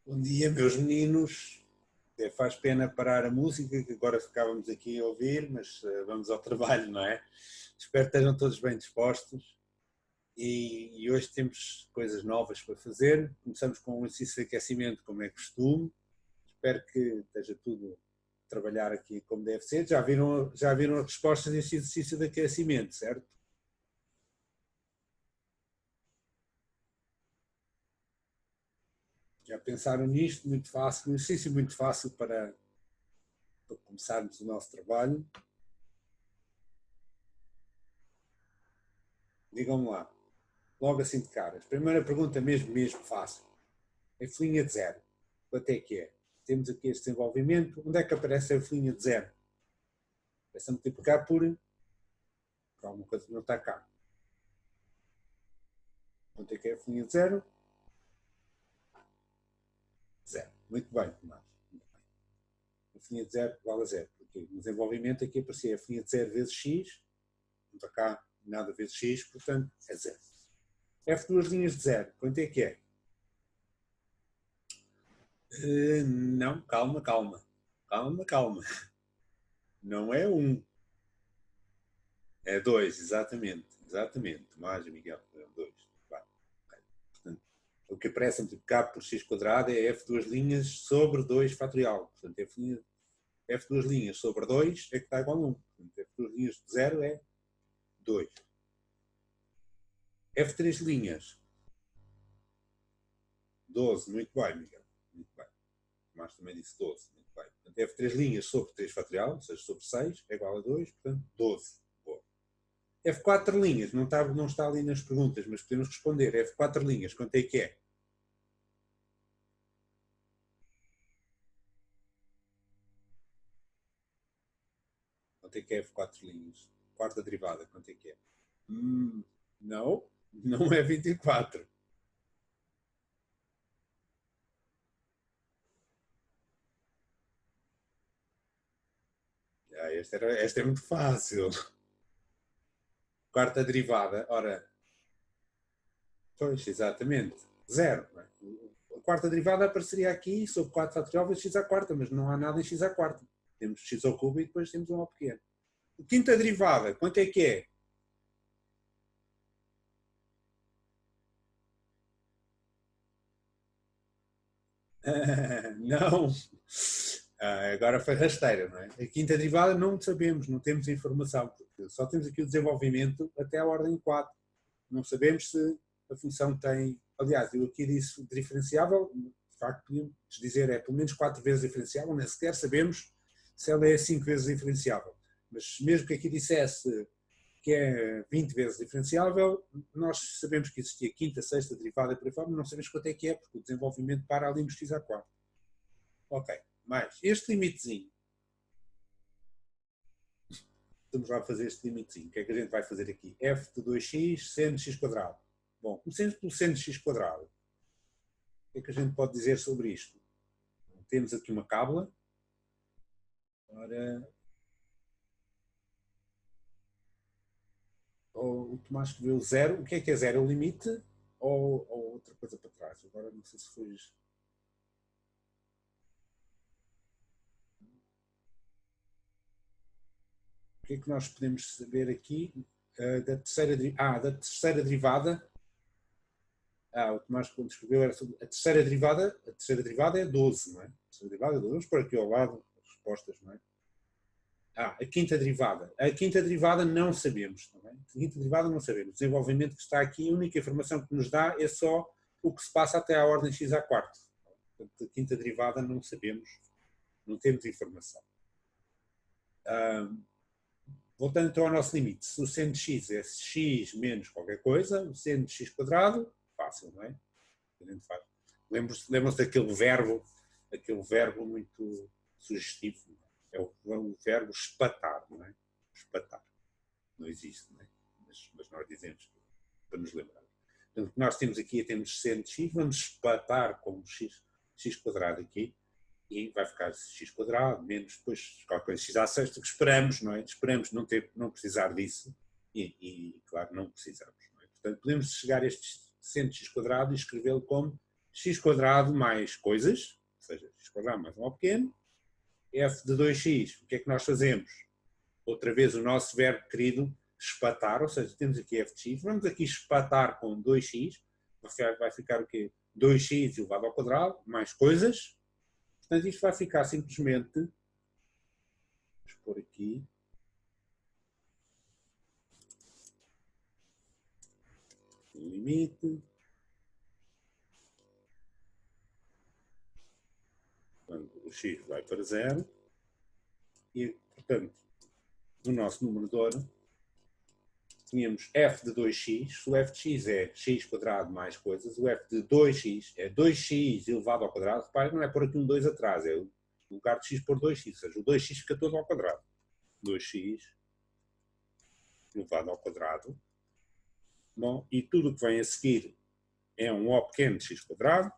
Bom dia, meus meninos. Faz pena parar a música, que agora ficávamos aqui a ouvir, mas vamos ao trabalho, não é? Espero que estejam todos bem dispostos e hoje temos coisas novas para fazer. Começamos com um exercício de aquecimento, como é costume. Espero que esteja tudo a trabalhar aqui como deve ser. Já viram as respostas deste exercício de aquecimento, certo? Já pensaram nisto? Muito fácil, um exercício muito fácil para começarmos o nosso trabalho. Digam-me lá, logo assim de caras. Primeira pergunta mesmo fácil. A folhinha de zero, quanto é que é? Temos aqui este desenvolvimento. Onde é que aparece a folhinha de zero? Aparece a multiplicar por alguma coisa que não está cá. Quanto é que é a folhinha de zero? Zero. Muito bem, Tomás. A folhinha de zero igual a zero. Porque no desenvolvimento aqui aparecia a folhinha de zero vezes x. Não está cá nada vezes x, portanto é zero. F duas linhas de zero, quanto é que é? Não, calma. Não é 1. É 2, exatamente. Tomás e Miguel, é 2. Portanto, o que aparece multiplicado por x quadrado é f duas linhas sobre 2 fatorial. Portanto, f duas linhas sobre 2 é que está igual a 1. Portanto, f duas linhas de 0 é 2. F três linhas, 12. Muito bem, Miguel. Muito bem. Tomás também disse 12. Muito bem. Portanto, f três linhas sobre 3 fatorial, ou seja, sobre 6, é igual a 2. Portanto, 12. F4 linhas, não está ali nas perguntas, mas podemos responder. F4 linhas, quanto é que é? Quanto é que é F4 linhas? Quarta derivada, quanto é que é? Não é 24. Esta é muito fácil. Quarta derivada, ora, pois, exatamente, zero. A quarta derivada apareceria aqui sobre 4 fatorial vezes x à quarta, mas não há nada em x à quarta. Temos x ao cubo e depois temos um ao pequeno. Quinta derivada, quanto é que é? Não. Agora foi rasteira, não é? A quinta derivada não sabemos, não temos informação, porque só temos aqui o desenvolvimento até a ordem 4. Não sabemos se a função tem. Aliás, eu aqui disse diferenciável, de facto, podíamos dizer é pelo menos 4 vezes diferenciável, nem sequer sabemos se ela é 5 vezes diferenciável. Mas mesmo que aqui dissesse que é 20 vezes diferenciável, nós sabemos que existia quinta, sexta derivada e por aí fora, mas não sabemos quanto é que é, porque o desenvolvimento para ali no x a 4. Ok, mais este limitezinho. Vamos lá fazer este limitezinho. O que é que a gente vai fazer aqui? F de 2x seno de x quadrado. Bom, começando pelo seno de x quadrado. O que é que a gente pode dizer sobre isto? Temos aqui uma cábula. Ora, o Tomás escreveu zero. O que é zero? É o limite ou outra coisa para trás? Agora não sei se foi... O que é que nós podemos saber aqui da terceira derivada? O Tomás quando escreveu era sobre a terceira derivada é 12, não é? A terceira derivada é 12. Vamos pôr aqui ao lado as respostas, não é? A quinta derivada. A quinta derivada não sabemos, também. A quinta derivada não sabemos. O desenvolvimento que está aqui, a única informação que nos dá é só o que se passa até à ordem x à quarta. Portanto, a quinta derivada não sabemos, não temos informação. Voltando então ao nosso limite, se o seno de x é x menos qualquer coisa, o seno de x quadrado, fácil, não é? Lembram-se daquele verbo muito sugestivo, é o verbo espatar, não é? Espatar. Não existe, não é? Mas nós dizemos para nos lembrar. Portanto, nós temos aqui, temos seno de x, vamos espatar com x quadrado aqui, e vai ficar x quadrado, menos depois qualquer coisa x à sexta, que esperamos, não é? Esperamos não precisar disso, e claro, não precisamos. Não é? Portanto, podemos chegar a este seno de x quadrado e escrevê-lo como x² mais coisas, ou seja, x² mais um O pequeno, f de 2x, o que é que nós fazemos? Outra vez o nosso verbo querido, espatar, ou seja, temos aqui f de x, vamos aqui espatar com 2x, vai ficar o quê? 2x elevado ao quadrado, mais coisas. Portanto, isto vai ficar simplesmente, vamos pôr aqui, o limite, quando o x vai para 0, e, portanto, no nosso numerador, tínhamos f de 2x, se o f de x é x² mais coisas, o f de 2x é 2x elevado ao quadrado, reparem, não é pôr aqui um 2 atrás, é no lugar de x por 2x, ou seja, o 2x fica todo ao quadrado. 2x elevado ao quadrado. Bom, e tudo o que vem a seguir é um O pequeno de x².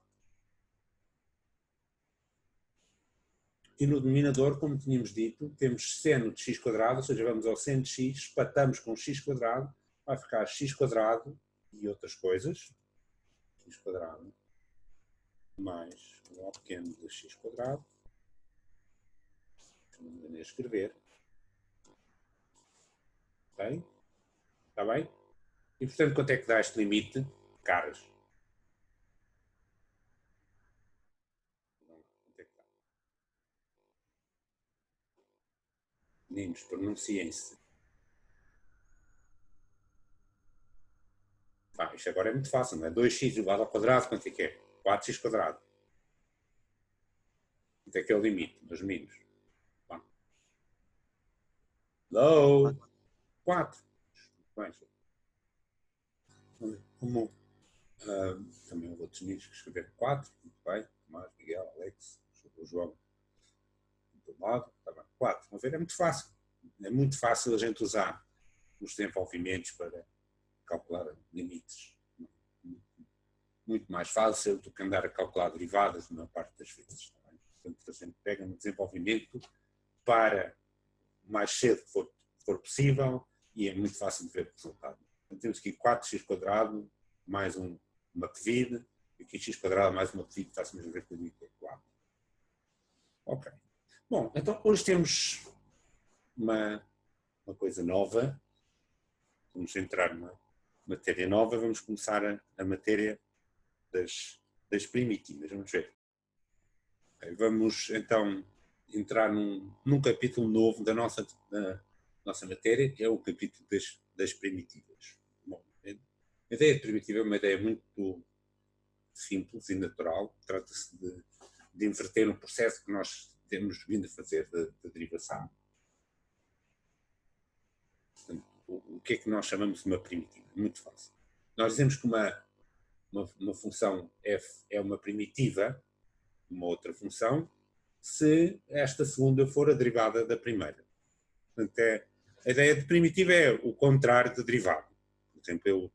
E no denominador, como tínhamos dito, temos seno de x², ou seja, vamos ao seno de x, espatamos com x², vai ficar x² e outras coisas. x² mais um O pequeno de x². Não me enganei a escrever. Ok? Está bem? E portanto, quanto é que dá este limite? Caras. Quanto é que dá? Meninos, pronunciem-se. Isto agora é muito fácil, não é? 2x elevado ao quadrado, quanto é que é? 4x². Quanto é que é o limite, meus meninos? Hello? 4. Bem, como também houve outros meninos que escreveram 4, muito bem, Tomás, Miguel, Alex, o João, do lado, tá bem, 4. Vamos ver, é muito fácil. É muito fácil a gente usar os desenvolvimentos para calcular limites. Muito mais fácil do que andar a calcular derivadas na maior parte das vezes. Tá bem? Portanto, a gente pega no desenvolvimento para o mais cedo que for possível e é muito fácil de ver o resultado. Então, temos aqui 4x² mais uma pevide, e aqui x² mais uma pevide, está-se a ver que o limite é 4. Ok. Bom, então hoje temos uma coisa nova. Vamos entrar numa matéria nova, vamos começar a matéria das primitivas. Vamos ver. Okay. Vamos então entrar num capítulo novo da nossa matéria, que é o capítulo das primitivas. Bom, a ideia de primitiva é uma ideia muito simples e natural. Trata-se de inverter um processo que nós temos vindo a fazer de derivação. Portanto, o que é que nós chamamos de uma primitiva? Muito fácil. Nós dizemos que uma função f é uma primitiva, uma outra função, se esta segunda for a derivada da primeira. Portanto, a ideia de primitiva é o contrário de derivada. Por exemplo, eu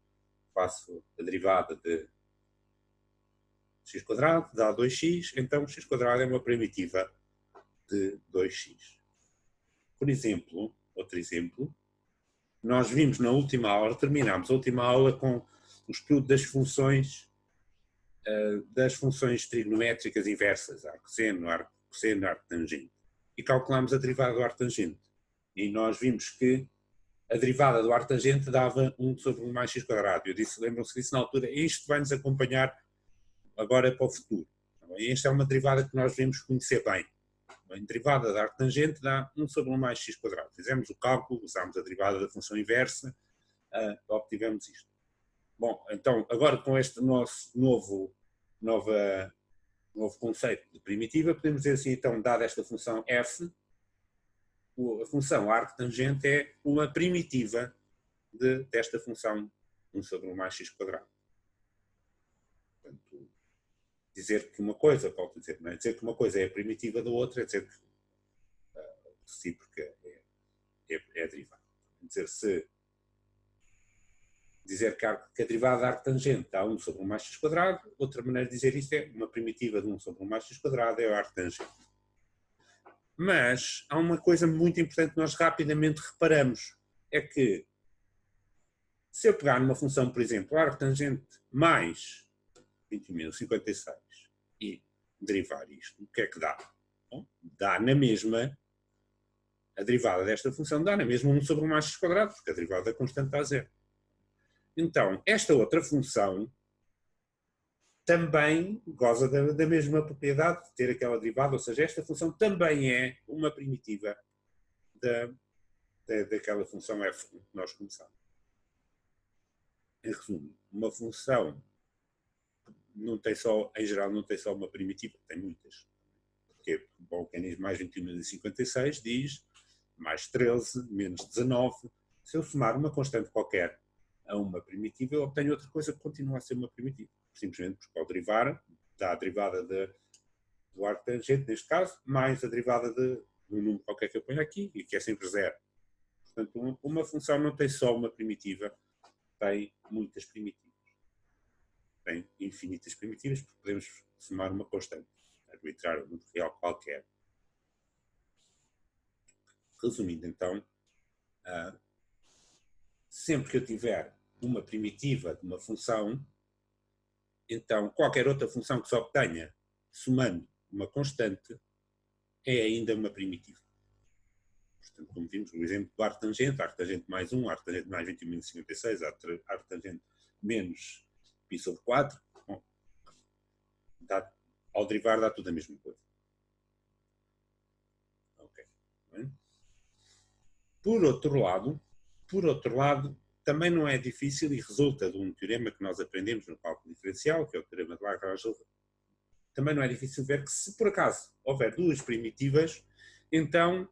faço a derivada de x² dá 2x, então x² é uma primitiva de 2x. Por exemplo, outro exemplo, nós vimos na última aula, terminámos a última aula com o estudo das funções trigonométricas inversas, arco-seno, arco-cosseno, arco-tangente. E calculámos a derivada do arco-tangente. E nós vimos que a derivada do arco-tangente dava 1 sobre 1 mais x². Eu disse, lembram-se disso na altura, isto vai-nos acompanhar agora para o futuro. E esta é uma derivada que nós devemos conhecer bem. A derivada da arco-tangente dá 1 sobre 1 mais x². Fizemos o cálculo, usámos a derivada da função inversa, obtivemos isto. Bom, então, agora com este nosso novo conceito de primitiva, podemos dizer assim, então, dada esta função f, a função arco-tangente é uma primitiva desta função 1 sobre 1 mais x². Portanto, dizer que uma coisa, pode dizer, não é? Dizer que uma coisa é a primitiva da outra, é dizer que a recíproca é a derivada. Dizer que a derivada da arco-tangente dá 1 sobre 1 mais x², outra maneira de dizer isto é uma primitiva de 1 sobre 1 mais x² é a arco-tangente. Mas há uma coisa muito importante que nós rapidamente reparamos, é que se eu pegar numa função, por exemplo, arco-tangente mais 21.056 e derivar isto, o que é que dá? Bom, dá na mesma, a derivada desta função dá na mesma 1 sobre 1 mais x quadrado, porque a derivada da constante dá zero. Então, esta outra função também goza da mesma propriedade de ter aquela derivada, ou seja, esta função também é uma primitiva daquela função f que nós começamos. Em resumo, uma função não tem só, em geral, não tem só uma primitiva, tem muitas. Porque o mecanismo mais 21.056 diz mais 13, menos 19. Se eu somar uma constante qualquer a uma primitiva, eu obtenho outra coisa que continua a ser uma primitiva. Simplesmente porque ao derivar, dá a derivada do arco tangente, neste caso, mais a derivada de um número qualquer que eu ponho aqui, e que é sempre zero. Portanto, uma função não tem só uma primitiva, tem muitas primitivas. Tem infinitas primitivas, porque podemos somar uma constante, arbitrar um número real qualquer. Resumindo, então, sempre que eu tiver uma primitiva de uma função, então qualquer outra função que se obtenha somando uma constante é ainda uma primitiva. Portanto, como vimos no exemplo do arco tangente mais 1, arco tangente mais 21.056, arco tangente menos π sobre 4, bom, ao derivar dá tudo a mesma coisa. Ok. Por outro lado, também não é difícil e resulta de um teorema que nós aprendemos no cálculo diferencial, que é o teorema de Lagrange. Também não é difícil ver que, se por acaso houver duas primitivas, então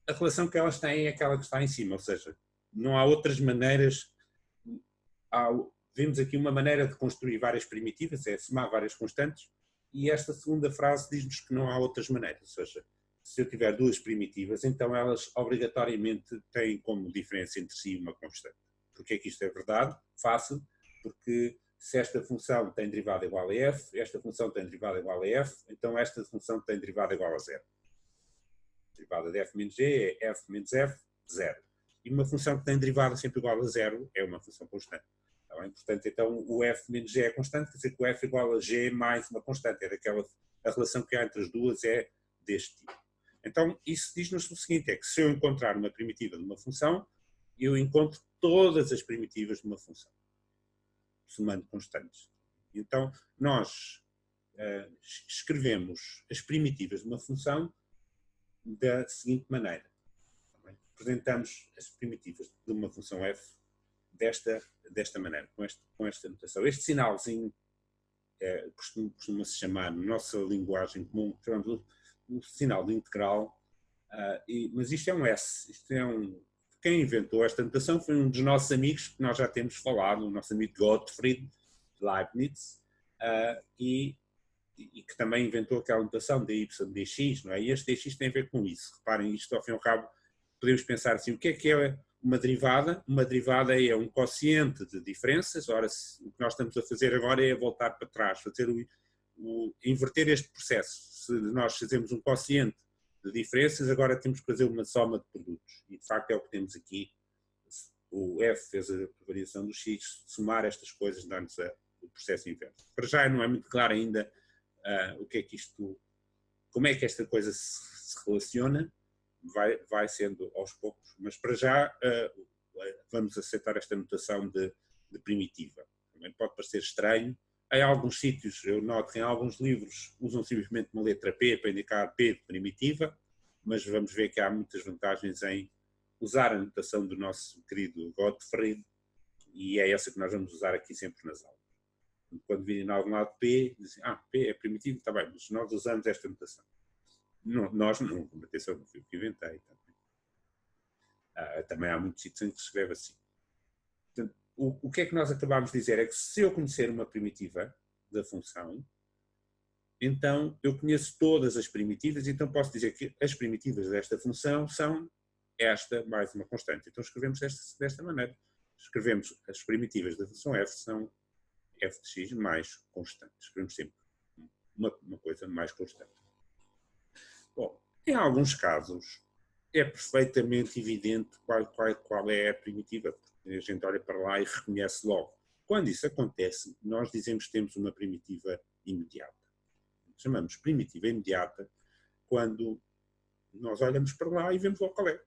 a relação que elas têm é aquela que está em cima, ou seja, não há outras maneiras. Vemos aqui uma maneira de construir várias primitivas, é somar várias constantes, e esta segunda frase diz-nos que não há outras maneiras, ou seja, se eu tiver duas primitivas, então elas obrigatoriamente têm como diferença entre si uma constante. Porquê é que isto é verdade? Fácil, porque se esta função tem derivada igual a f, esta função tem derivada igual a f, então esta função tem derivada igual a zero. A derivada de f menos g é f menos f, zero. E uma função que tem derivada sempre igual a zero é uma função constante. Tá bem? Portanto, então o f menos g é constante, quer dizer que o f igual a g mais uma constante. A relação que há entre as duas é deste tipo. Então, isso diz-nos o seguinte, é que se eu encontrar uma primitiva de uma função, eu encontro todas as primitivas de uma função, somando constantes. Então, nós escrevemos as primitivas de uma função da seguinte maneira. Apresentamos as primitivas de uma função f desta maneira, com esta notação. Este sinalzinho costuma-se chamar, na nossa linguagem comum, chamamos o sinal de integral, mas isto é um S. Quem inventou esta notação foi um dos nossos amigos que nós já temos falado, o nosso amigo Gottfried Leibniz, e que também inventou aquela notação de y dx, não é? E este dx tem a ver com isso. Reparem, isto ao fim e ao cabo, podemos pensar assim, o que é uma derivada? Uma derivada é um quociente de diferenças. Ora, o que nós estamos a fazer agora é voltar para trás, fazer inverter este processo. Se nós fazemos um quociente de diferenças, agora temos que fazer uma soma de produtos. E de facto é o que temos aqui. O f fez a variação do x, somar estas coisas dá-nos o processo inverso. Para já não é muito claro ainda o que é que isto, como é que esta coisa se relaciona, vai sendo aos poucos, mas para já vamos aceitar esta notação de primitiva. Também pode parecer estranho. Em alguns sítios, eu noto que em alguns livros usam simplesmente uma letra P para indicar P de primitiva, mas vamos ver que há muitas vantagens em usar a notação do nosso querido Gottfried, e é essa que nós vamos usar aqui sempre nas aulas. Quando virem em algum lado P, dizem, P é primitivo, está bem, mas nós usamos esta notação. Não, nós não, como atenção, não fui eu que inventei. Também há muitos sítios em que se escreve assim. Portanto, o que é que nós acabámos de dizer é que se eu conhecer uma primitiva da função, então eu conheço todas as primitivas, então posso dizer que as primitivas desta função são esta mais uma constante. Então escrevemos desta maneira. Escrevemos as primitivas da função f são f de x mais constante. Escrevemos sempre uma coisa mais constante. Bom, em alguns casos é perfeitamente evidente qual é a primitiva, porque a gente olha para lá e reconhece logo. Quando isso acontece, nós dizemos que temos uma primitiva imediata. Chamamos primitiva imediata quando nós olhamos para lá e vemos logo qual é.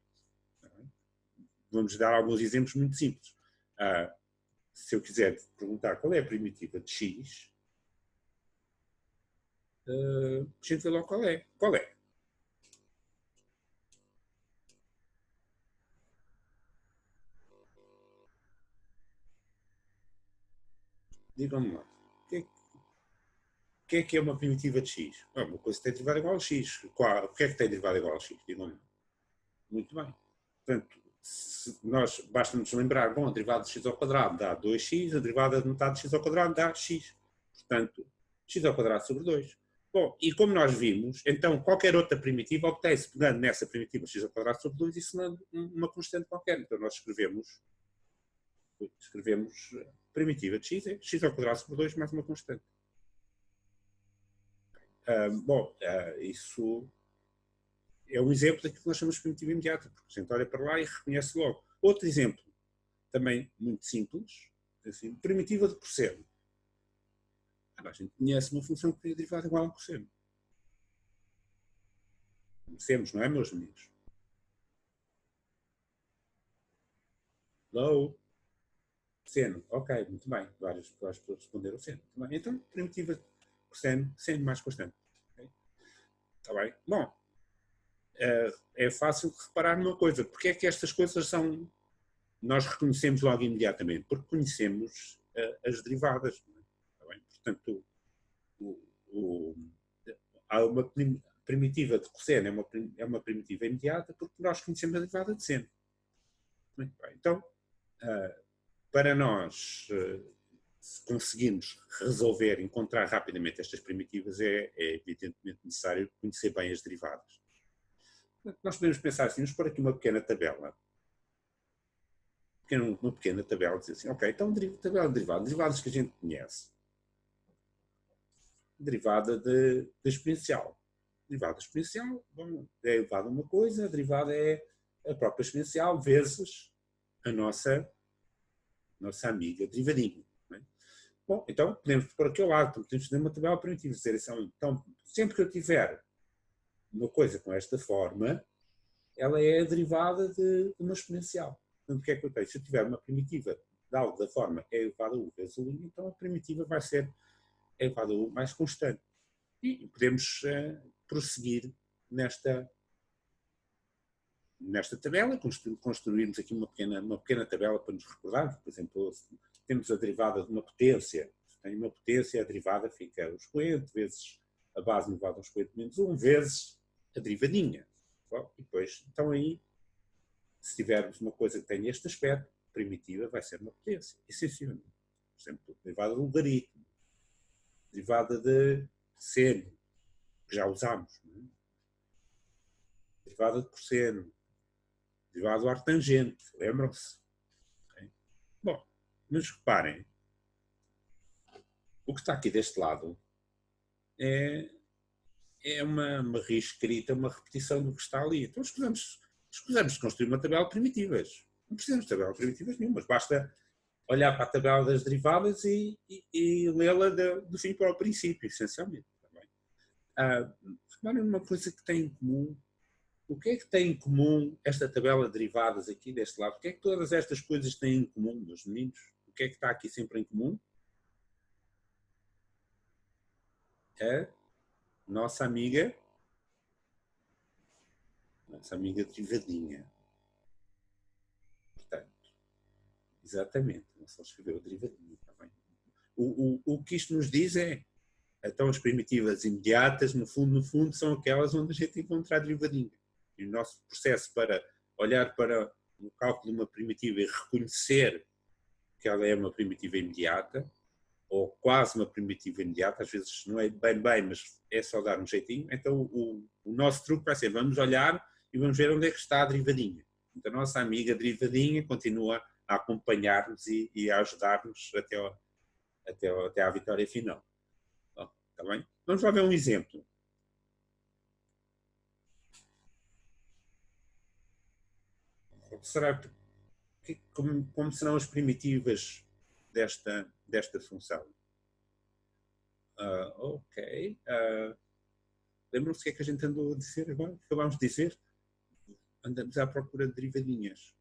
Vamos dar alguns exemplos muito simples. Se eu quiser perguntar qual é a primitiva de x, a gente vê logo qual é. Qual é? Digam-me lá. O que é uma primitiva de x? Uma coisa que tem derivada igual a x. O que é que tem derivada igual a x? Digam-me lá. Muito bem. Portanto, nós basta-nos lembrar, bom, a derivada de x ao quadrado dá 2x, a derivada de metade de x ao quadrado dá x. Portanto, x ao quadrado sobre 2. Bom, e como nós vimos, então qualquer outra primitiva obtém-se pegando nessa primitiva x ao quadrado sobre 2 e somando uma constante qualquer. Então nós escrevemos primitiva de x é x ao quadrado sobre 2 mais uma constante. Isso é um exemplo daquilo que nós chamamos de primitiva imediata, porque a gente olha para lá e reconhece logo. Outro exemplo, também muito simples, assim, primitiva de cosseno. A gente conhece uma função que tem a derivada igual a cosseno. Conhecemos, não é, meus amigos? Hello? Seno, ok, muito bem. Várias pessoas responderam seno. Então, primitiva de cosseno, seno mais constante. Okay? Está bem? Bom, é fácil reparar numa coisa. Porque é que estas coisas são... Nós reconhecemos logo imediatamente? Porque conhecemos as derivadas. Não é? Está bem? Portanto, há uma primitiva de cosseno, é uma primitiva imediata, porque nós conhecemos a derivada de seno. Muito bem. Então, para nós conseguirmos resolver, encontrar rapidamente estas primitivas, é evidentemente necessário conhecer bem as derivadas. Nós podemos pensar assim, vamos pôr aqui uma pequena tabela. Uma pequena tabela, dizer assim, ok, então tabela de derivadas que a gente conhece. Derivada de exponencial. Derivada exponencial, bom, é elevado a uma coisa, a derivada é a própria exponencial vezes a nossa amiga derivadinha. É? Bom, então podemos pôr aqui ao lado, podemos fazer uma tabela primitiva, dizer assim, então sempre que eu tiver uma coisa com esta forma, ela é a derivada de uma exponencial. Portanto, o que é que eu tenho? Se eu tiver uma primitiva de algo da forma é elevado a u vezes u, então a primitiva vai ser elevado a u mais constante. E podemos prosseguir nesta tabela, construirmos aqui uma pequena tabela para nos recordar. Por exemplo, temos a derivada de uma potência. Se tem uma potência, a derivada fica o expoente vezes a base elevada ao expoente menos 1 vezes a derivadinha. Bom, e depois, então aí, se tivermos uma coisa que tem este aspecto, primitiva vai ser uma potência, essencialmente. Por exemplo, derivada de logaritmo, derivada de seno, que já usámos, não é? Derivada de cosseno, derivada do arctangente, lembram-se? Okay? Bom, mas reparem, o que está aqui deste lado é uma reescrita, uma repetição do que está ali. Então escusamos de construir uma tabela de primitivas. Não precisamos de tabela de primitivas nenhumas, basta olhar para a tabela das derivadas e lê-la do fim para o princípio, essencialmente. Reparem numa coisa que tem em comum. O que é que tem em comum esta tabela de derivadas aqui deste lado? O que é que todas estas coisas têm em comum, meus meninos? O que é que está aqui sempre em comum? A nossa amiga derivadinha. Portanto, exatamente, não só escreveu a derivadinha também. O que isto nos diz é, então as primitivas imediatas, no fundo, são aquelas onde a gente encontra a derivadinha. E o nosso processo para olhar para o cálculo de uma primitiva e reconhecer que ela é uma primitiva imediata, ou quase uma primitiva imediata, às vezes não é bem, mas é só dar um jeitinho, então o nosso truque vai ser, vamos olhar e vamos ver onde é que está a derivadinha. Então a nossa amiga derivadinha continua a acompanhar-nos e a ajudar-nos até à vitória final. Bom, tá bem? Vamos lá ver um exemplo. Será como serão as primitivas desta função. Ok. Lembram-se o que é que a gente andou a dizer agora? Acabámos de dizer? Andamos à procura de derivadinhas.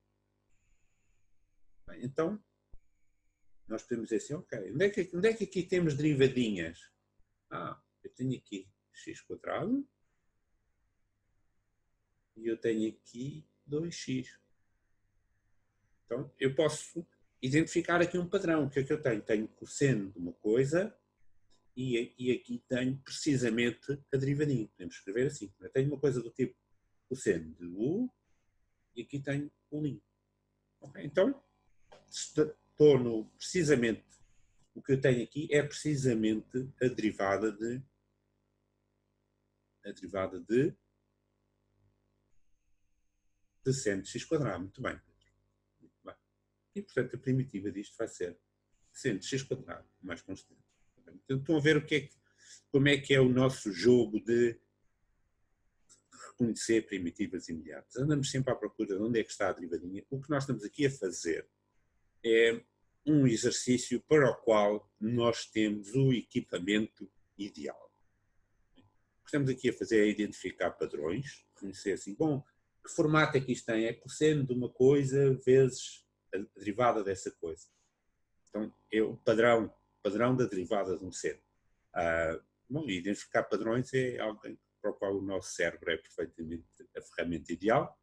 Bem, então, nós podemos dizer assim, ok, onde é que aqui temos derivadinhas? Eu tenho aqui x² e eu tenho aqui 2x. Então, eu posso identificar aqui um padrão. O que é que eu tenho? Tenho cosseno de uma coisa e aqui tenho precisamente a derivadinha. Podemos escrever assim. Eu tenho uma coisa do tipo cosseno de u e aqui tenho o linho. Okay? Então, estou no precisamente o que eu tenho aqui é precisamente a derivada de seno de x². Muito bem. E, portanto, a primitiva disto vai ser seno de x² mais constante. Então, estão a ver como é que é o nosso jogo de reconhecer primitivas imediatas. Andamos sempre à procura de onde é que está a derivadinha. O que nós estamos aqui a fazer é um exercício para o qual nós temos o equipamento ideal. O que estamos aqui a fazer é identificar padrões, reconhecer assim, bom, que formato é que isto tem? É cosseno de uma coisa vezes a derivada dessa coisa. Então, é o padrão da derivada de um seno. Bom, identificar padrões é algo para o qual o nosso cérebro é perfeitamente a ferramenta ideal.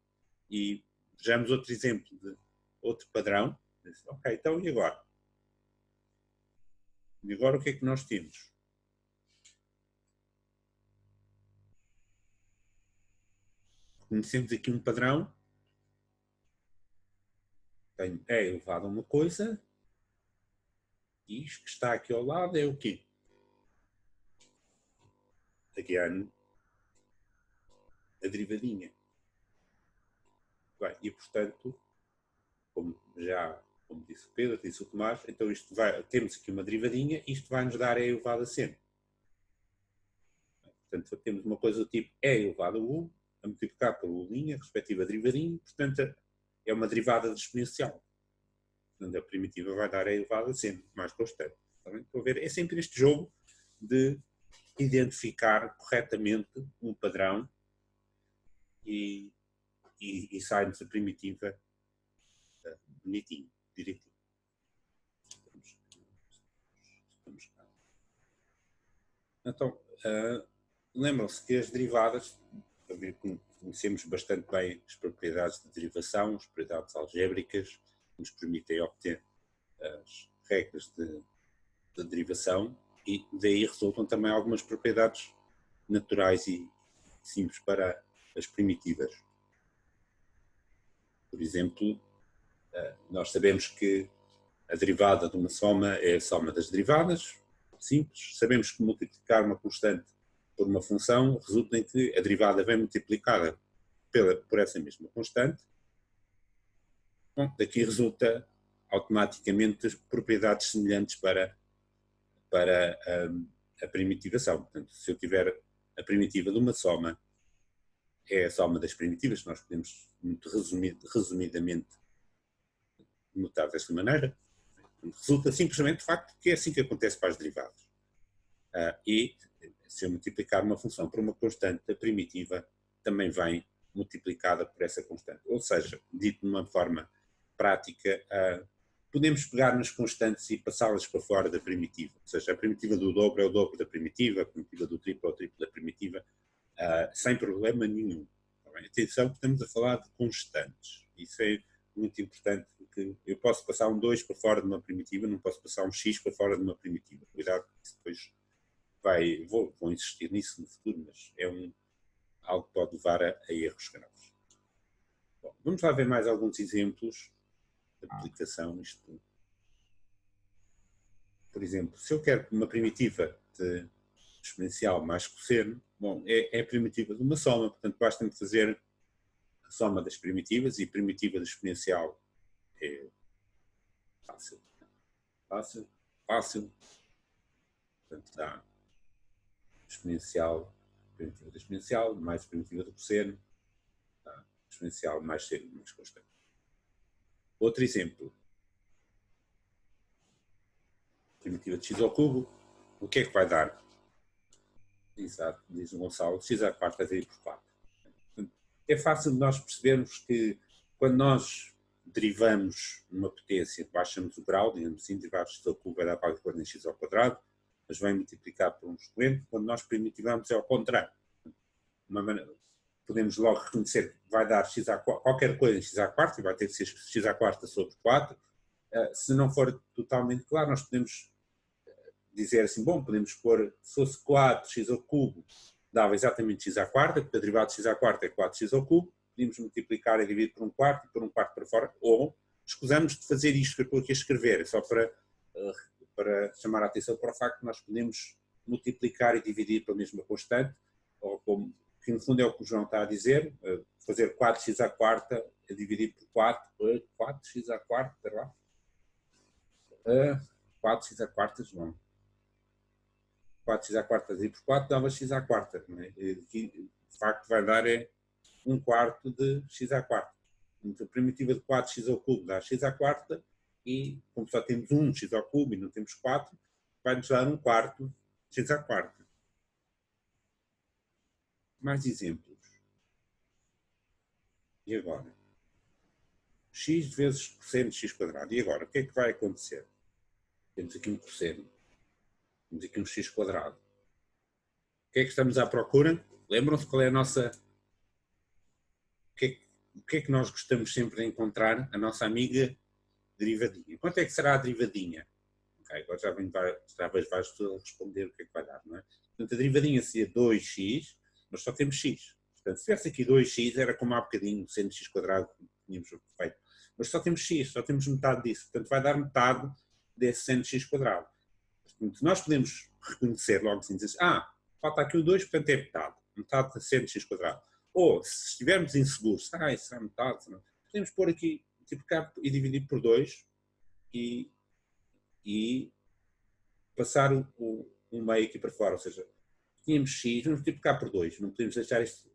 E vejamos outro exemplo de outro padrão. Ok, então e agora? E agora o que é que nós temos? Conhecemos aqui um padrão. Tenho E elevado a uma coisa. E isto que está aqui ao lado é o quê? Again, a derivadinha. Bem, e portanto, como disse o Pedro, disse o Tomás, então temos aqui uma derivadinha, isto vai nos dar E elevado a seno. Portanto, temos uma coisa do tipo E elevado a U, a multiplicar pelo U', a respectiva derivadinha, portanto, é uma derivada de exponencial. Portanto, a primitiva vai dar E elevado a seno, mais constante. Estão a ver? É sempre este jogo de identificar corretamente um padrão e sai-nos a primitiva bonitinho, direitinho. Então, lembram-se que as derivadas, conhecemos bastante bem as propriedades de derivação, as propriedades algébricas, que nos permitem obter as regras de derivação, e daí resultam também algumas propriedades naturais e simples para as primitivas. Por exemplo, nós sabemos que a derivada de uma soma é a soma das derivadas, simples. Sabemos que multiplicar uma constante por uma função resulta em que a derivada vem multiplicada por essa mesma constante. Bom, daqui resulta automaticamente propriedades semelhantes para a primitivação. Portanto, se eu tiver a primitiva de uma soma, é a soma das primitivas, nós podemos muito resumidamente notar desta maneira. Resulta simplesmente de facto que é assim que acontece para as derivadas. E se eu multiplicar uma função por uma constante, a primitiva também vem multiplicada por essa constante. Ou seja, dito de uma forma prática, podemos pegar nas constantes e passá-las para fora da primitiva. Ou seja, a primitiva do dobro é o dobro da primitiva, a primitiva do triplo é o triplo da primitiva, sem problema nenhum. Atenção que estamos a falar de constantes. Isso é muito importante, porque eu posso passar um 2 para fora de uma primitiva, não posso passar um x para fora de uma primitiva. Cuidado, depois vou insistir nisso no futuro, mas é algo que pode levar a erros graves. Bom, vamos lá ver mais alguns exemplos de aplicação. Por exemplo, se eu quero uma primitiva de exponencial mais cosseno, bom, é a primitiva de uma soma, portanto basta-me fazer a soma das primitivas, e a primitiva do exponencial é fácil. Portanto, dá exponencial, primitiva da exponencial, mais primitiva do cosseno, dá exponencial mais seno, mais constante. Outro exemplo. primitiva de x ao cubo, o que é que vai dar? Exato, diz o Gonçalo, x à quarta dividido por 4. É fácil de nós percebermos que quando nós derivamos uma potência, baixamos o grau, digamos assim, derivar x ao cubo vai dar qualquer coisa em x ao quadrado, mas vai multiplicar por um expoente. Quando nós primitivamos é ao contrário. Podemos logo reconhecer que vai dar x a qualquer coisa em x à quarta, e vai ter que ser x à quarta sobre 4. Se não for totalmente claro, nós podemos dizer assim, bom, podemos pôr, se fosse 4x ao cubo, dava exatamente x à quarta, porque a derivada de x à quarta é 4x ao cubo, podíamos multiplicar e dividir por um quarto e por um quarto para fora, ou escusamos de fazer isto que eu estou aqui a escrever, só para chamar a atenção para o facto que nós podemos multiplicar e dividir pela mesma constante, ou como, que no fundo é o que o João está a dizer, fazer 4x à quarta a dividir por 4, 4x à quarta, espera lá, 4x à quarta, João. 4x à quarta dividido por 4 dava x à quarta. Não é? De facto vai dar é um quarto de x à quarta. Então a primitiva de 4x ao cubo dá x à quarta e como só temos 1x ao cubo e não temos 4, vai-nos dar um quarto de x à quarta. Mais exemplos. E agora? X vezes cosseno de x quadrado. E agora? O que é que vai acontecer? Temos aqui um cosseno. Temos aqui um x quadrado. O que é que estamos à procura? Lembram-se qual é a nossa... O que é que nós gostamos sempre de encontrar? A nossa amiga derivadinha. Quanto é que será a derivadinha? Okay, agora já vejo várias pessoas a responder o que é que vai dar, não é? Portanto, a derivadinha seria 2x, mas só temos x. Portanto, se tivesse aqui 2x, era como há bocadinho, sendo x quadrado, tínhamos feito. Mas só temos x, só temos metade disso. Portanto, vai dar metade desse seno de x quadrado. Portanto, nós podemos reconhecer logo assim, dizer falta aqui o 2, portanto é metade. Metade de seno de x quadrado. Ou, se estivermos inseguros, isso será metade, não. Podemos pôr aqui, multiplicar e dividir por 2 e passar o meio aqui para fora. Ou seja, tínhamos x, vamos multiplicar por 2. Não podemos deixar isto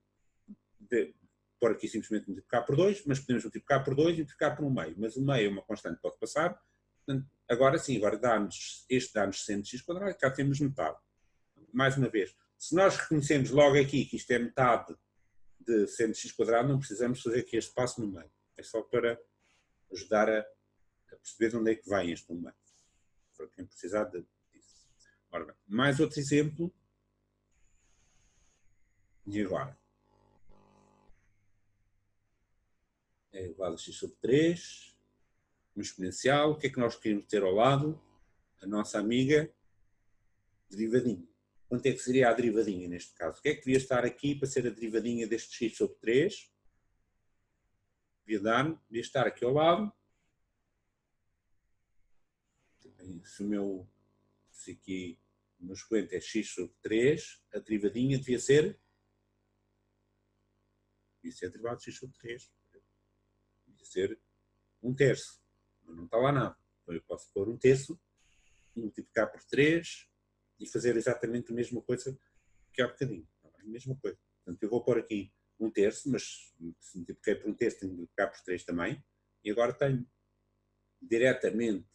pôr aqui simplesmente multiplicar por 2, mas podemos multiplicar por 2 e multiplicar por um meio. Mas o meio é uma constante, pode passar. Portanto, agora sim, agora este dá-nos 100 de x quadrado, cá temos metade. Mais uma vez, se nós reconhecemos logo aqui que isto é metade de 100 de x quadrado, não precisamos fazer aqui este passo no meio. É só para ajudar a perceber de onde é que vem este no meio. Para quem precisar disso. Ora bem, mais outro exemplo. E agora? É elevado a x sobre 3. Um exponencial. O que é que nós queremos ter ao lado? A nossa amiga derivadinha. Quanto é que seria a derivadinha neste caso? O que é que devia estar aqui para ser a derivadinha deste x sobre 3? Devia estar aqui ao lado. Se aqui o meu expoente é x sobre 3, a derivadinha devia ser derivado de x sobre 3. Devia ser 1/3. Mas não está lá nada. Então eu posso pôr 1/3, multiplicar por 3 e fazer exatamente a mesma coisa que há bocadinho. A mesma coisa. Portanto, eu vou pôr aqui 1/3, mas se multipliquei por 1/3, tenho que multiplicar por 3 também. E agora tenho diretamente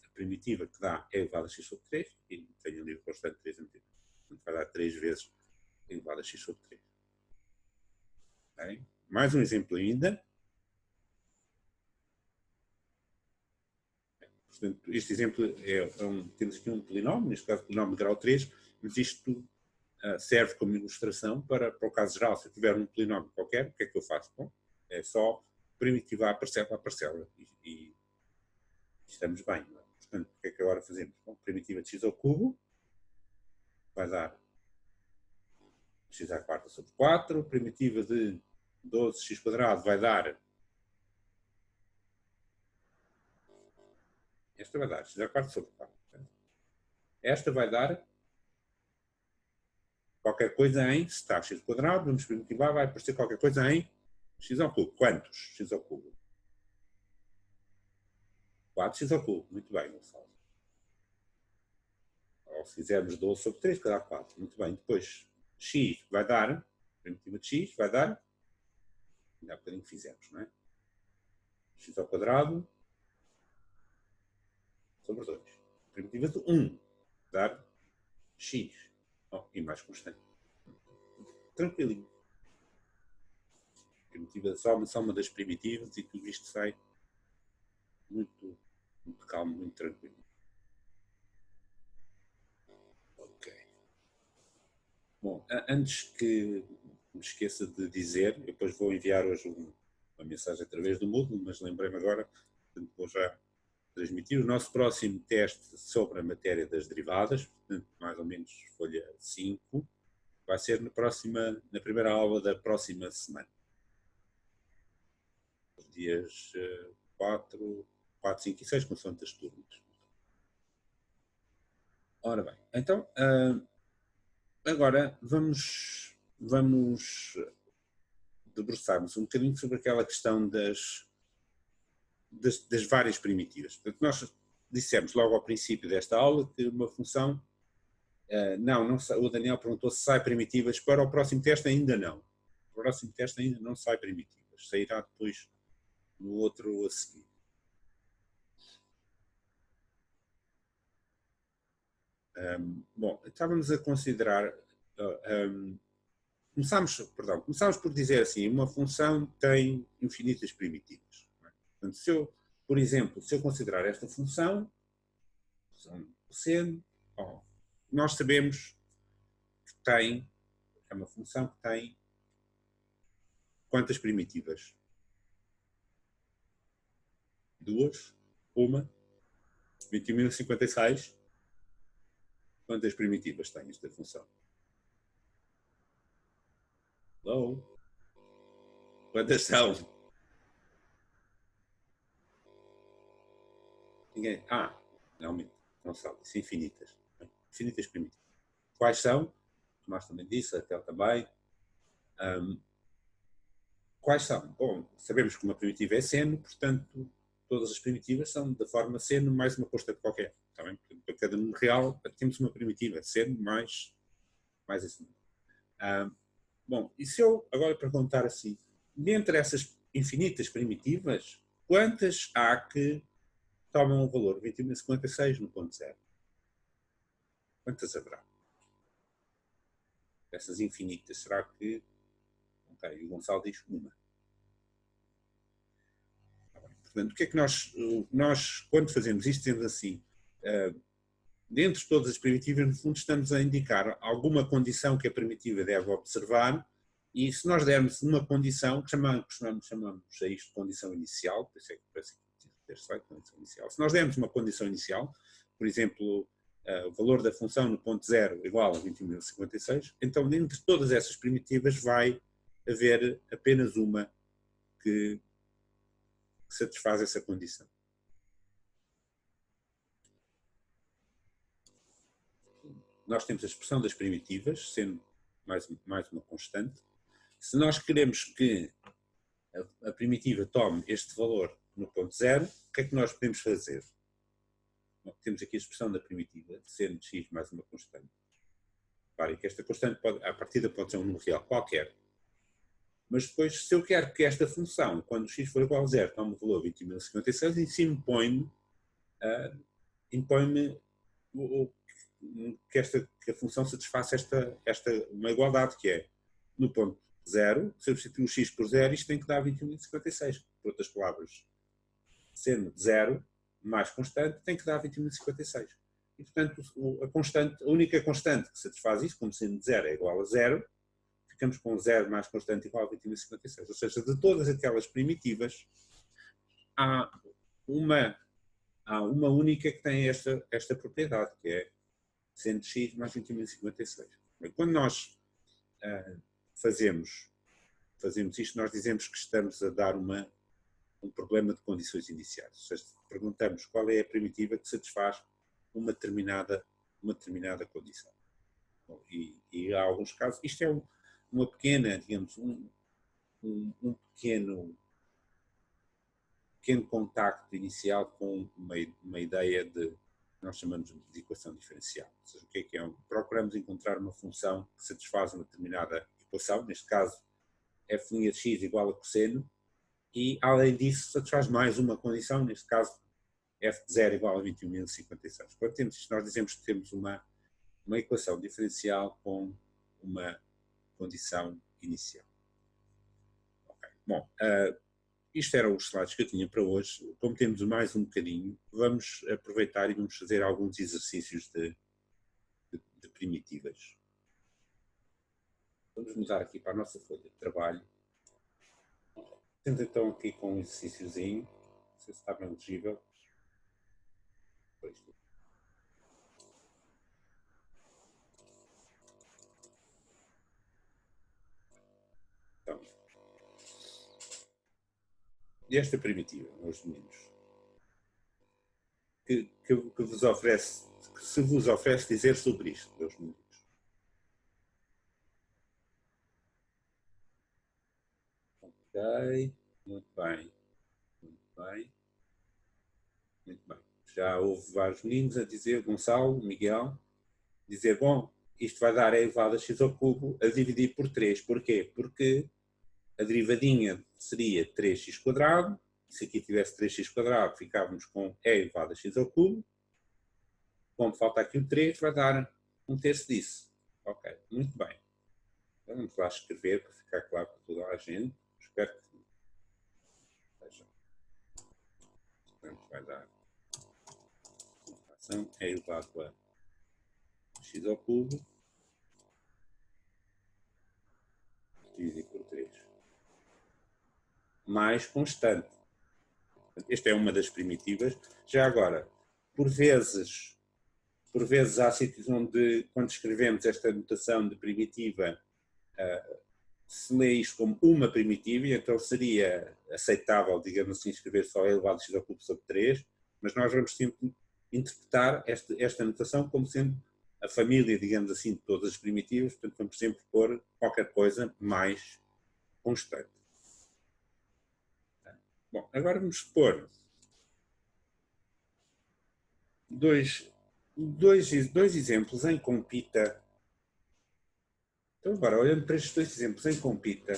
a primitiva que dá é elevado a x sobre 3 e tenho ali o constante 3 a meter. Portanto, vai dar 3 vezes elevado a x sobre 3. Bem, mais um exemplo ainda. Portanto, este exemplo temos aqui um polinómio, neste caso polinómio de grau 3, mas isto serve como ilustração para o caso geral. Se eu tiver um polinómio qualquer, o que é que eu faço? Bom, é só primitivar parcela a parcela e estamos bem. Não é? Portanto, o que é que agora fazemos? Bom, primitiva de x ao cubo vai dar x à quarta sobre 4, primitiva de 12x quadrado vai dar, esta vai dar x à quarta sobre 4. Esta vai dar qualquer coisa em, se está x quadrado, vamos primitivar, vai aparecer qualquer coisa em x ao cubo. Quantos x ao cubo? 4x ao cubo. Muito bem, Gonçalo. Ou se fizermos 12 sobre 3, vai dar 4. Muito bem. Depois, x vai dar, primitiva de x vai dar, ainda há bocadinho que fizemos, não é? X ao quadrado sobre 2. primitiva de 1 dar x. E mais constante. Tranquilinho. Primitiva só uma das primitivas e tudo isto sai muito calmo, muito tranquilo. Ok. Bom, antes que me esqueça de dizer, eu depois vou enviar hoje uma mensagem através do Moodle, mas lembrei-me agora, portanto vou já transmitir o nosso próximo teste sobre a matéria das derivadas, portanto mais ou menos folha 5, vai ser na primeira aula da próxima semana. Os dias 4, 5 e 6, consoante as turmas. Ora bem, então agora vamos debruçar-nos um bocadinho sobre aquela questão das várias primitivas. Portanto, nós dissemos logo ao princípio desta aula que uma função, não, o Daniel perguntou se sai primitivas, para o próximo teste ainda não. O próximo teste ainda não sai primitivas, sairá depois no outro a seguir. Bom, estávamos a considerar, começámos por dizer assim, uma função tem infinitas primitivas. Portanto, por exemplo, se eu considerar esta função cosseno, nós sabemos que é uma função que tem quantas primitivas? 2, 1, 21.056. Quantas primitivas tem esta função? Hello? Quantas são? Ninguém? Realmente, não sabe. Isso é infinitas. Infinitas primitivas. Quais são? O Tomás também disse, a Raquel também. Quais são? Bom, sabemos que uma primitiva é seno, portanto, todas as primitivas são da forma seno mais uma constante qualquer. Está bem? Para cada número real, temos uma primitiva, seno mais esse número. Bom, e se eu agora perguntar assim, dentre essas infinitas primitivas, quantas há que tomam o valor 21.056 no ponto zero? Quantas haverá? Essas infinitas, será que... Ok, o Gonçalo diz uma. Portanto, o que é que nós quando fazemos isto, dizemos assim, dentro de todas as primitivas, no fundo, estamos a indicar alguma condição que a primitiva deve observar, e se nós dermos uma condição, que chamamos a isto de condição inicial, por isso é que parece que condição inicial. Se nós dermos uma condição inicial, por exemplo, o valor da função no ponto zero igual a 21.056, então dentro de todas essas primitivas vai haver apenas uma que satisfaz essa condição. Nós temos a expressão das primitivas, sendo mais uma constante. Se nós queremos que a primitiva tome este valor no ponto zero, o que é que nós podemos fazer? Bom, temos aqui a expressão da primitiva, seno de x mais uma constante. Claro, que esta constante, à partida, pode ser um número real qualquer. Mas depois, se eu quero que esta função, quando x for igual a zero, tome o valor 20.056, em si impõe-me que a função satisfaça uma igualdade, que é, no ponto zero, se eu substituir o x por zero, isto tem que dar 21.056. Por outras palavras, seno de zero mais constante tem que dar 21.056. E, portanto, a única constante que satisfaz isto, como seno de zero é igual a zero, ficamos com 0 mais constante igual a 21.056. Ou seja, de todas aquelas primitivas, há uma única que tem esta propriedade, que é seno de x mais 21.056. Quando nós fazemos isto, nós dizemos que estamos a dar um problema de condições iniciais. Ou seja, perguntamos qual é a primitiva que satisfaz uma determinada condição. Bom, e há alguns casos, isto é uma pequena, digamos, um pequeno contacto inicial com uma ideia de nós chamamos de equação diferencial. Ou seja, o que é? Procuramos encontrar uma função que satisfaz uma determinada equação, neste caso, f' de x igual a cosseno, e além disso satisfaz mais uma condição, neste caso f de 0 igual a 21.056. Quando temos isto, nós dizemos que temos uma equação diferencial com uma condição inicial. Okay. Bom, isto eram os slides que eu tinha para hoje. Como temos mais um bocadinho, vamos aproveitar e vamos fazer alguns exercícios de primitivas. Vamos mudar aqui para a nossa folha de trabalho. Temos então aqui com um exercíciozinho. Não sei se está bem legível. Então, esta primitiva, meus meninos, que se vos oferece dizer sobre isto, meus meninos. Ok, muito bem, muito bem, muito bem. Já houve vários meninos a dizer, Gonçalo, Miguel, dizer, bom, isto vai dar e elevado a x ao cubo a dividir por 3. Porquê? Porque a derivadinha seria 3x², se aqui tivesse 3x², ficávamos com e elevado a x ao cubo. Como falta aqui o 3, vai dar 1/3 disso. Ok, muito bem. Então vamos lá escrever para ficar claro para toda a gente. Espero que veja. Portanto, vai dar uma fração e elevado a x ao cubo dividido por 3. Mais constante. Esta é uma das primitivas. Já agora, por vezes há sítios onde, quando escrevemos esta notação de primitiva, se lê isto como uma primitiva, e então seria aceitável, digamos assim, escrever só e elevado a x ao cubo sobre 3, mas nós vamos sempre interpretar esta notação como sendo a família, digamos assim, de todas as primitivas, portanto vamos sempre pôr qualquer coisa mais constante. Bom, agora vamos pôr dois exemplos em compita. Então, agora, olhando para estes 2 exemplos em compita,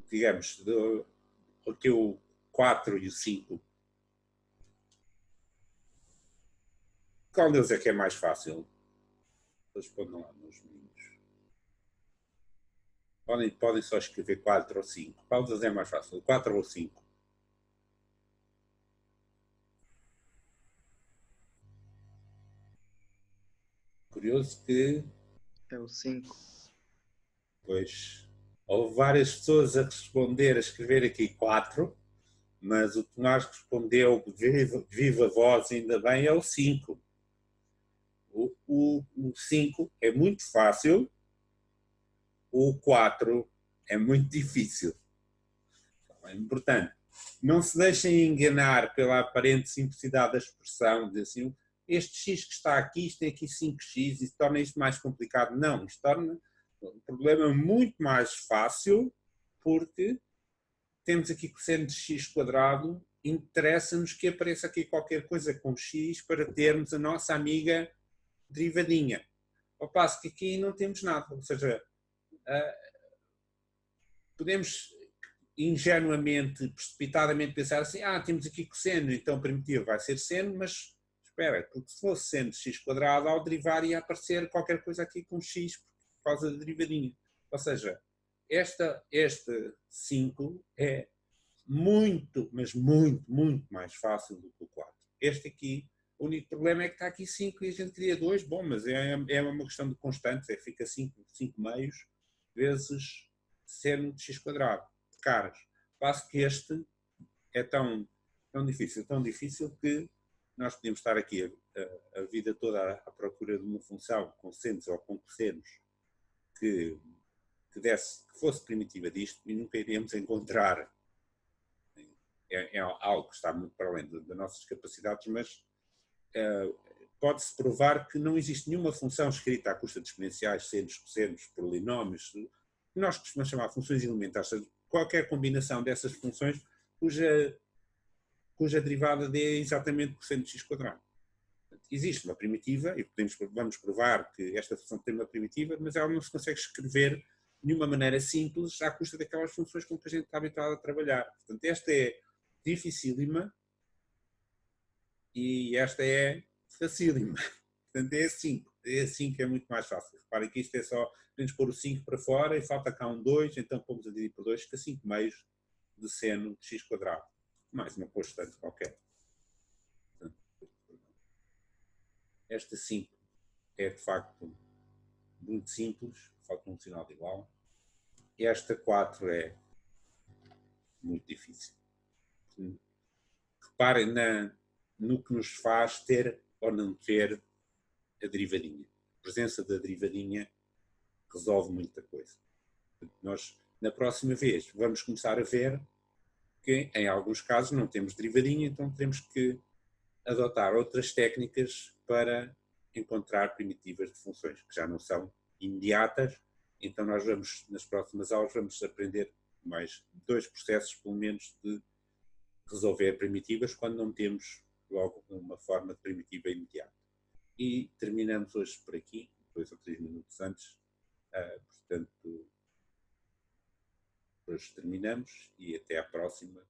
digamos, aqui o 4 e o 5, qual deles é que é mais fácil? Respondam lá, meus meninos. Podem só escrever 4 ou 5. Qual deles é mais fácil? 4 ou 5? Curioso que... É o 5. Pois, houve várias pessoas a responder, a escrever aqui 4, mas o Tomás respondeu de viva voz, ainda bem, é o 5. O 5 é muito fácil, o 4 é muito difícil. É importante. Não se deixem enganar pela aparente simplicidade da expressão, de assim, este x que está aqui, isto tem aqui 5x, isso torna isto mais complicado. Não, isto torna o problema muito mais fácil, porque temos aqui cosseno de x², interessa-nos que apareça aqui qualquer coisa com x para termos a nossa amiga derivadinha. Ao passo que aqui não temos nada, ou seja, podemos ingenuamente, precipitadamente pensar assim, temos aqui cosseno, então primitivo vai ser seno, mas espera, porque se fosse seno de x², ao derivar ia aparecer qualquer coisa aqui com x por causa da derivadinha. Ou seja, este 5 é muito, mas muito, muito mais fácil do que o 4. Este aqui, o único problema é que está aqui 5 e a gente queria 2, bom, mas é uma questão de constantes, fica 5 meios vezes seno de x². Caras. Passo que este é tão difícil que nós podemos estar aqui a vida toda à procura de uma função com senos ou com cossenos que fosse primitiva disto e nunca iríamos encontrar. É algo que está muito para além das nossas capacidades, mas pode-se provar que não existe nenhuma função escrita à custa de exponenciais, senos, cossenos, polinómios, que nós costumamos chamar de funções elementares, qualquer combinação dessas funções cuja derivada dê exatamente cosseno de x². Existe uma primitiva, e vamos provar que esta função tem uma primitiva, mas ela não se consegue escrever de nenhuma maneira simples à custa daquelas funções com que a gente está habituado a trabalhar. Portanto, esta é dificílima, E esta é facílima. Portanto, é 5. É 5 é muito mais fácil. Reparem que isto é só, podemos pôr o 5 para fora e falta cá um 2, então pomos a dividir por 2, fica 5 meios de seno de x quadrado. Mais uma constante qualquer. Portanto, esta 5 é de facto muito simples, falta um sinal de igual. Esta 4 é muito difícil. Reparem no que nos faz ter ou não ter a derivadinha. A presença da derivadinha resolve muita coisa. Nós, na próxima vez, vamos começar a ver que, em alguns casos, não temos derivadinha, então temos que adotar outras técnicas para encontrar primitivas de funções, que já não são imediatas. Então nós vamos, nas próximas aulas, vamos aprender mais 2 processos, pelo menos, de resolver primitivas quando não temos logo uma forma de primitiva imediata. E terminamos hoje por aqui, 2 ou 3 minutos antes. Portanto, hoje terminamos e até à próxima.